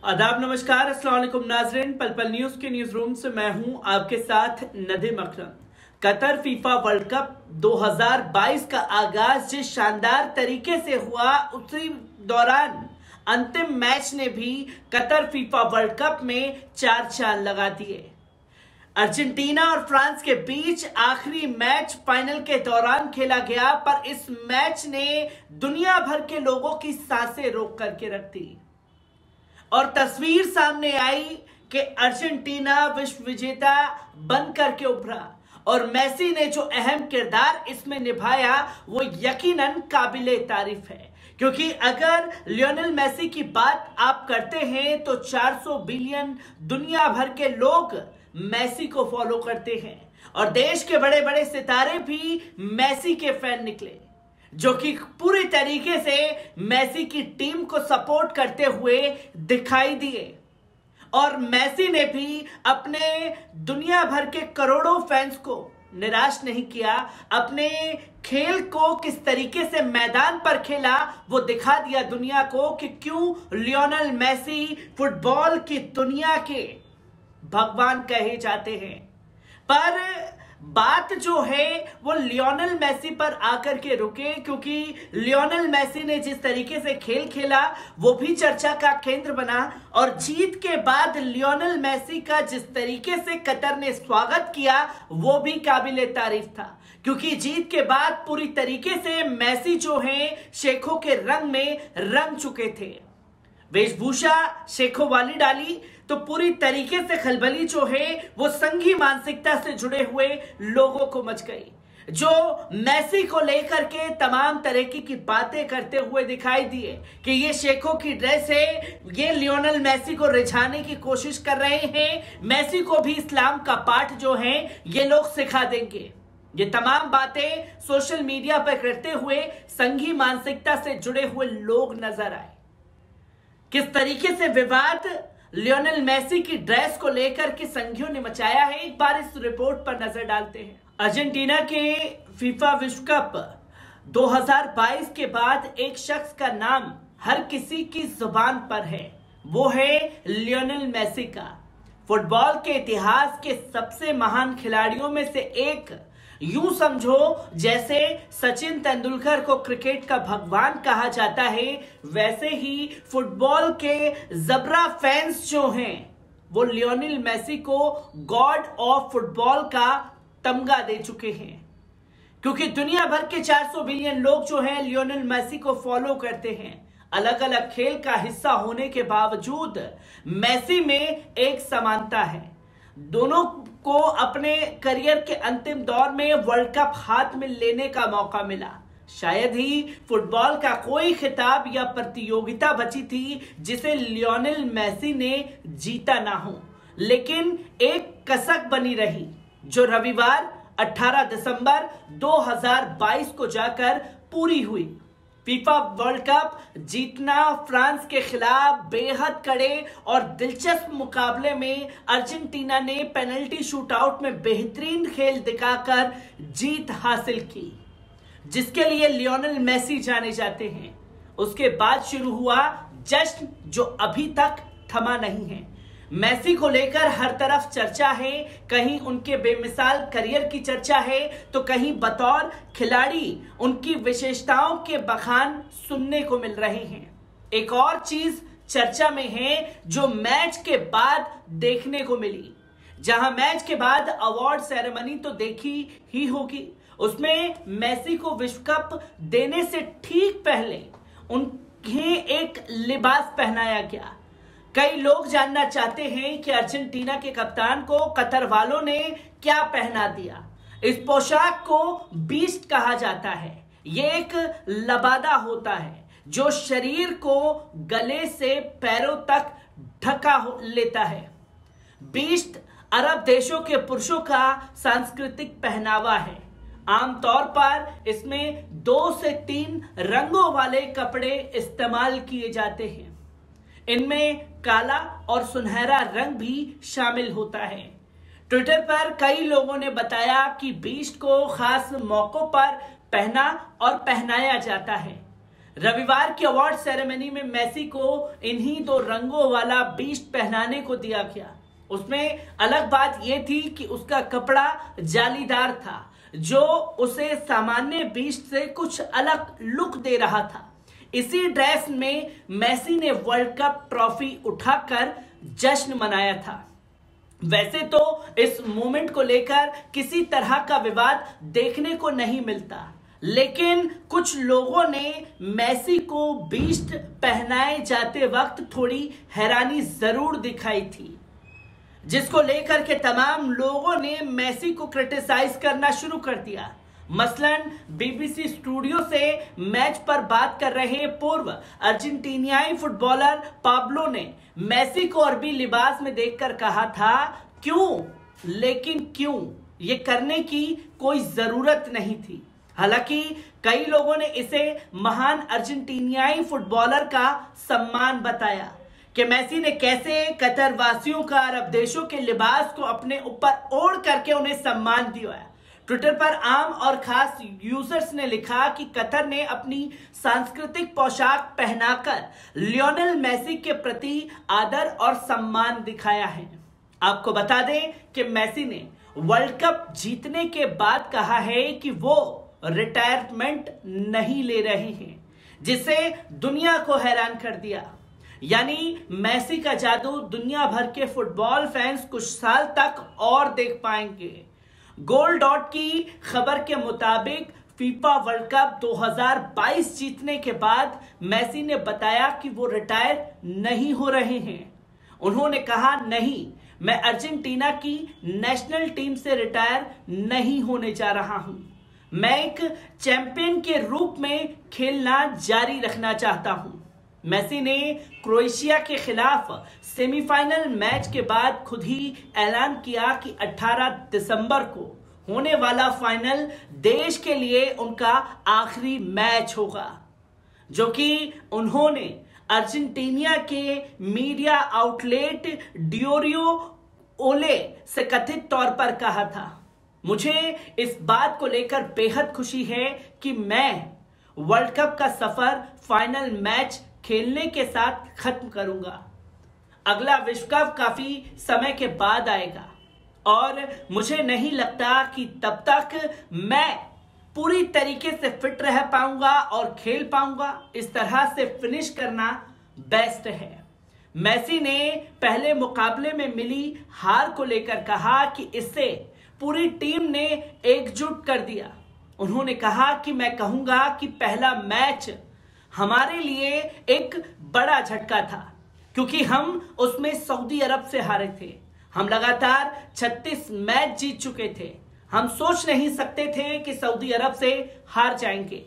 आदाब, नमस्कार, अस्सलाम वालेकुम नाज़रीन। पल पल न्यूज के न्यूज रूम से मैं हूं आपके साथ नदीम अकरम। कतर फीफा वर्ल्ड कप 2022 का आगाज जिस शानदार तरीके से हुआ, उसी दौरान अंतिम मैच ने भी कतर फीफा वर्ल्ड कप में चार चांद लगा दिए। अर्जेंटीना और फ्रांस के बीच आखिरी मैच फाइनल के दौरान खेला गया, पर इस मैच ने दुनिया भर के लोगों की सांसें रोक करके रख दी और तस्वीर सामने आई कि अर्जेंटीना विश्व विजेता बन करके उभरा और मेसी ने जो अहम किरदार इसमें निभाया वो यकीनन काबिले तारीफ है। क्योंकि अगर लियोनेल मेसी की बात आप करते हैं तो 400 बिलियन दुनिया भर के लोग मेसी को फॉलो करते हैं और देश के बड़े बड़े सितारे भी मेसी के फैन निकले, जो कि पूरी तरीके से मेसी की टीम को सपोर्ट करते हुए दिखाई दिए। और मेसी ने भी अपने दुनिया भर के करोड़ों फैंस को निराश नहीं किया। अपने खेल को किस तरीके से मैदान पर खेला वो दिखा दिया दुनिया को कि क्यों लियोनेल मेसी फुटबॉल की दुनिया के भगवान कहे जाते हैं। पर बात जो है वो लियोनेल मेसी पर आकर के रुके, क्योंकि लियोनेल मेसी ने जिस तरीके से खेल खेला वो भी चर्चा का केंद्र बना और जीत के बाद लियोनेल मेसी का जिस तरीके से कतर ने स्वागत किया वो भी काबिले तारीफ था। क्योंकि जीत के बाद पूरी तरीके से मेसी जो है शेखों के रंग में रंग चुके थे। वेशभूषा शेखों वाली डाली तो पूरी तरीके से खलबली जो है वो संघी मानसिकता से जुड़े हुए लोगों को मच गई, जो मेसी को लेकर के तमाम तरीके की बातें करते हुए दिखाई दिए कि ये शेखों की ड्रेस है, ये लियोनेल मेसी को रिझाने की कोशिश कर रहे हैं, मेसी को भी इस्लाम का पाठ जो है ये लोग सिखा देंगे। ये तमाम बातें सोशल मीडिया पर करते हुए संघी मानसिकता से जुड़े हुए लोग नजर आए। किस तरीके से विवाद लियोनेल मेसी की ड्रेस को लेकर के संघियों ने मचाया है, एक बार इस रिपोर्ट पर नजर डालते हैं। अर्जेंटीना के फीफा विश्व कप 2022 के बाद एक शख्स का नाम हर किसी की जुबान पर है, वो है लियोनेल मेसी का। फुटबॉल के इतिहास के सबसे महान खिलाड़ियों में से एक, यूं समझो जैसे सचिन तेंदुलकर को क्रिकेट का भगवान कहा जाता है, वैसे ही फुटबॉल के जबरा फैंस जो हैं वो लियोनेल मेसी को गॉड ऑफ फुटबॉल का तमगा दे चुके हैं। क्योंकि दुनिया भर के 400 बिलियन लोग जो हैं लियोनेल मेसी को फॉलो करते हैं। अलग अलग खेल का हिस्सा होने के बावजूद मेसी में एक समानता है। दोनों को अपने करियर के अंतिम दौर में वर्ल्ड कप हाथ में लेने का मौका मिला। शायद ही फुटबॉल का कोई खिताब या प्रतियोगिता बची थी जिसे लियोनेल मेसी ने जीता ना हो, लेकिन एक कसक बनी रही जो रविवार 18 दिसंबर 2022 को जाकर पूरी हुई। फीफा वर्ल्ड कप जीतना फ्रांस के खिलाफ बेहद कड़े और दिलचस्प मुकाबले में अर्जेंटीना ने पेनल्टी शूटआउट में बेहतरीन खेल दिखाकर जीत हासिल की, जिसके लिए लियोनेल मेसी जाने जाते हैं। उसके बाद शुरू हुआ जश्न जो अभी तक थमा नहीं है। मेसी को लेकर हर तरफ चर्चा है, कहीं उनके बेमिसाल करियर की चर्चा है तो कहीं बतौर खिलाड़ी उनकी विशेषताओं के बखान सुनने को मिल रहे हैं। एक और चीज चर्चा में है जो मैच के बाद देखने को मिली, जहां मैच के बाद अवार्ड सेरेमनी तो देखी ही होगी, उसमें मेसी को विश्व कप देने से ठीक पहले उन्हें एक लिबास पहनाया गया। कई लोग जानना चाहते हैं कि अर्जेंटीना के कप्तान को कतर वालों ने क्या पहना दिया। इस पोशाक को बीस्ट कहा जाता है। ये एक लबादा होता है जो शरीर को गले से पैरों तक ढका लेता है। बीस्ट अरब देशों के पुरुषों का सांस्कृतिक पहनावा है। आमतौर पर इसमें 2 से 3 रंगों वाले कपड़े इस्तेमाल किए जाते हैं। इनमें काला और सुनहरा रंग भी शामिल होता है। ट्विटर पर कई लोगों ने बताया कि बीस्ट को खास मौकों पर पहना और पहनाया जाता है। रविवार की अवार्ड सेरेमनी में मेसी को इन्हीं दो रंगों वाला बीस्ट पहनाने को दिया गया। उसमें अलग बात यह थी कि उसका कपड़ा जालीदार था, जो उसे सामान्य बीस्ट से कुछ अलग लुक दे रहा था। इसी ड्रेस में मेसी ने वर्ल्ड कप ट्रॉफी उठाकर जश्न मनाया था। वैसे तो इस मोमेंट को लेकर किसी तरह का विवाद देखने को नहीं मिलता, लेकिन कुछ लोगों ने मेसी को बीस्ट पहनाए जाते वक्त थोड़ी हैरानी जरूर दिखाई थी, जिसको लेकर के तमाम लोगों ने मेसी को क्रिटिसाइज करना शुरू कर दिया। मसलन बीबीसी स्टूडियो से मैच पर बात कर रहे पूर्व अर्जेंटीनियाई फुटबॉलर पाब्लो ने मेसी को अरबी लिबास में देखकर कहा था, क्यों, लेकिन क्यों, ये करने की कोई जरूरत नहीं थी। हालांकि कई लोगों ने इसे महान अर्जेंटीनियाई फुटबॉलर का सम्मान बताया कि मेसी ने कैसे कतर वासियों का अरब देशों के लिबास को अपने ऊपर ओढ़ करके उन्हें सम्मान दिया। ट्विटर पर आम और खास यूजर्स ने लिखा कि कतर ने अपनी सांस्कृतिक पोशाक पहनाकर लियोनेल मेसी के प्रति आदर और सम्मान दिखाया है। आपको बता दें कि मेसी ने वर्ल्ड कप जीतने के बाद कहा है कि वो रिटायरमेंट नहीं ले रहे हैं, जिससे दुनिया को हैरान कर दिया। यानी मेसी का जादू दुनिया भर के फुटबॉल फैंस कुछ साल तक और देख पाएंगे। गोल डॉट की खबर के मुताबिक फीफा वर्ल्ड कप 2022 जीतने के बाद मेसी ने बताया कि वो रिटायर नहीं हो रहे हैं। उन्होंने कहा, नहीं, मैं अर्जेंटीना की नेशनल टीम से रिटायर नहीं होने जा रहा हूं। मैं एक चैंपियन के रूप में खेलना जारी रखना चाहता हूं। मेसी ने क्रोएशिया के खिलाफ सेमीफाइनल मैच के बाद खुद ही ऐलान किया कि 18 दिसंबर को होने वाला फाइनल देश के लिए उनका आखिरी मैच होगा, जो कि उन्होंने अर्जेंटीना के मीडिया आउटलेट डियोरियो ओले से कथित तौर पर कहा था। मुझे इस बात को लेकर बेहद खुशी है कि मैं वर्ल्ड कप का सफर फाइनल मैच खेलने के साथ खत्म करूंगा। अगला विश्व कप काफी समय के बाद आएगा और मुझे नहीं लगता कि तब तक मैं पूरी तरीके से फिट रह पाऊंगा और खेल पाऊंगा। इस तरह से फिनिश करना बेस्ट है। मेसी ने पहले मुकाबले में मिली हार को लेकर कहा कि इससे पूरी टीम ने एकजुट कर दिया। उन्होंने कहा कि मैं कहूंगा कि पहला मैच हमारे लिए एक बड़ा झटका था, क्योंकि हम उसमें सऊदी अरब से हारे थे। हम लगातार 36 मैच जीत चुके थे। हम सोच नहीं सकते थे कि सऊदी अरब से हार जाएंगे।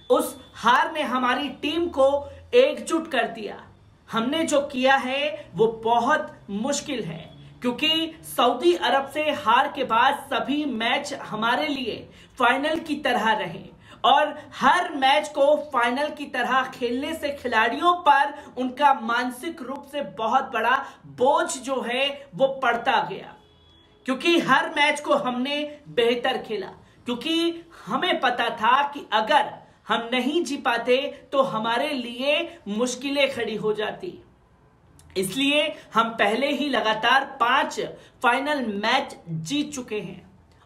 उस हार ने हमारी टीम को एकजुट कर दिया। हमने जो किया है वो बहुत मुश्किल है, क्योंकि सऊदी अरब से हार के बाद सभी मैच हमारे लिए फाइनल की तरह रहे और हर मैच को फाइनल की तरह खेलने से खिलाड़ियों पर उनका मानसिक रूप से बहुत बड़ा बोझ जो है वो पड़ता गया, क्योंकि हर मैच को हमने बेहतर खेला, क्योंकि हमें पता था कि अगर हम नहीं जी पाते तो हमारे लिए मुश्किलें खड़ी हो जाती। इसलिए हम पहले ही लगातार 5 फाइनल मैच जीत चुके हैं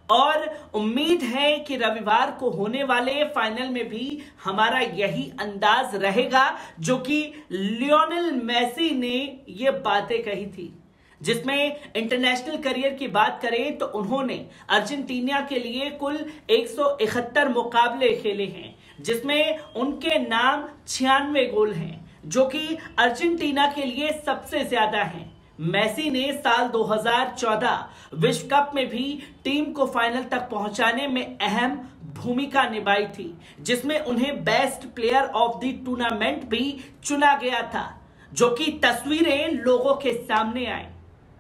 और उम्मीद है कि रविवार को होने वाले फाइनल में भी हमारा यही अंदाज रहेगा, जो कि लियोनेल मेसी ने ये बातें कही थी। जिसमें इंटरनेशनल करियर की बात करें तो उन्होंने अर्जेंटीना के लिए कुल 171 मुकाबले खेले हैं, जिसमें उनके नाम 96 गोल हैं, जो कि अर्जेंटीना के लिए सबसे ज्यादा हैं। मेसी ने साल 2014 विश्व कप में भी टीम को फाइनल तक पहुंचाने में अहम भूमिका निभाई थी, जिसमें उन्हें best player of the tournament भी चुना गया था, जो कि तस्वीरें लोगों के सामने आई।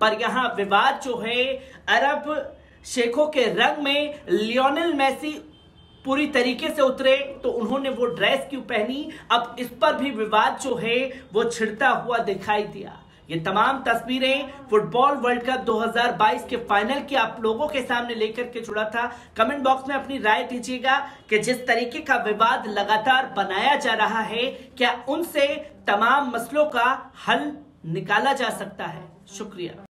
पर यहां विवाद जो है, अरब शेखों के रंग में लियोनेल मेसी पूरी तरीके से उतरे तो उन्होंने वो ड्रेस क्यों पहनी, अब इस पर भी विवाद जो है वो छिड़ता हुआ दिखाई दिया, ये तमाम तस्वीरें फुटबॉल वर्ल्ड कप 2022 के फाइनल की आप लोगों के सामने लेकर के जुड़ा था। कमेंट बॉक्स में अपनी राय दीजिएगा कि जिस तरीके का विवाद लगातार बनाया जा रहा है, क्या उनसे तमाम मसलों का हल निकाला जा सकता है। शुक्रिया।